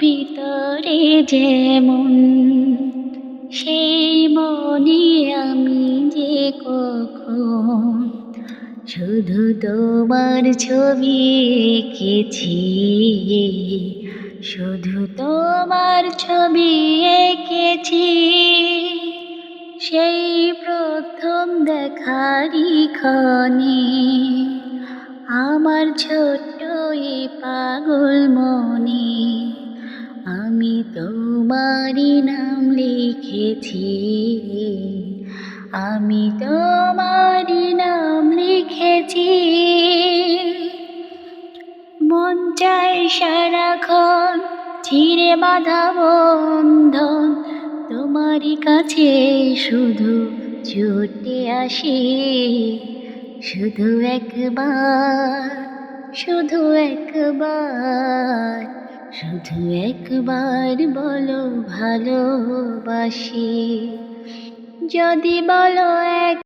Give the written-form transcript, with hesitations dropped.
ভিতরে যেমন, সেই মনে আমি যে কখন শুধু তোমার ছবি এঁকেছি, শুধু তোমার ছবি এঁকেছি। সেই প্রথম দেখারই ক্ষণে আমার ছোট্ট এ পাগল মনে আমি তোমারই নাম লিখেছি, আমি তোমারই নাম লিখেছি। মন চায় সারাক্ষণ চিরে বাঁধা বন্ধন তোমারই কাছে শুধু ছুটে আসি, শুধু একবার, শুধু একবার, শুধু একবার বলো ভালোবাসি। যদি বলো এক